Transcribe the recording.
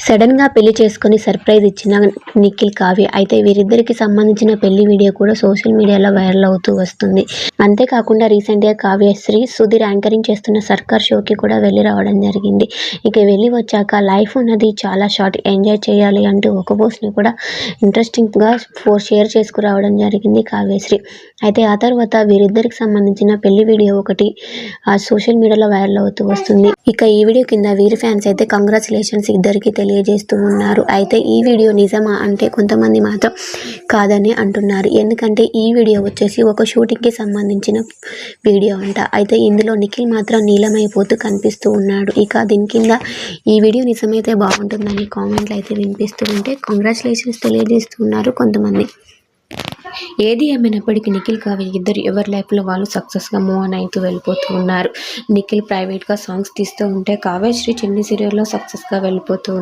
Sudden గా పెళ్లి చేసుకుని సర్ప్రైజ్ ఇచ్చిన నిఖిల్ కావ్య. అయితే వీరిద్దరికి సంబంధించిన పెళ్లి వీడియో కూడా సోషల్ మీడియాలో వైరల్ అవుతూ వస్తుంది. అంతేకాకుండా రీసెంట్ గా కావ్యశ్రీ సుధీర్ యాంకరింగ్ చేస్తున్న సర్కార్ షోకి కూడా వెళ్ళి రావడం జరిగింది. ఇక వెళ్ళి వచ్చాక లైఫ్ ఉన్నది చాలా షార్ట్, ఎంజాయ్ చేయాలి అంటూ ఒక పోస్ట్ ని కూడా ఇంట్రెస్టింగ్ గా షేర్ చేసుకురావడం జరిగింది కావ్యశ్రీ. అయితే ఆ తర్వాత వీరిద్దరికి సంబంధించిన పెళ్లి వీడియో ఒకటి సోషల్ మీడియాలో వైరల్ అవుతూ వస్తుంది. ఇక ఈ వీడియో కింద వీరి ఫ్యాన్స్ అయితే కంగ్రాచులేషన్స్ ఇద్దరికి తెలియజేస్తూ ఉన్నారు. అయితే ఈ వీడియో నిజమా అంటే కొంతమంది మాత్రం కాదని అంటున్నారు. ఎందుకంటే ఈ వీడియో వచ్చేసి ఒక షూటింగ్ కి సంబంధించిన వీడియో అంట. అయితే ఇందులో నిఖిల్ మాత్రం నీలమైపోతూ కనిపిస్తూ ఉన్నాడు. ఇక దీని కింద ఈ వీడియో నిజమైతే బాగుంటుందని కామెంట్లు అయితే వినిపిస్తూ ఉంటే కంగ్రాచులేషన్స్ తెలియజేస్తున్నారు కొంతమంది. ఏది ఏమైనప్పటికీ నిఖిల్ కావ్య ఇద్దరు ఎవరి లైఫ్లో వాళ్ళు సక్సెస్గా మూవ్ ఆన్ అవుతూ వెళ్ళిపోతూ ఉన్నారు. నిఖిల్ ప్రైవేట్గా సాంగ్స్ తీస్తూ ఉంటే కావ్యశ్రీ చిన్ని సీరియల్లో సక్సెస్గా వెళ్ళిపోతూ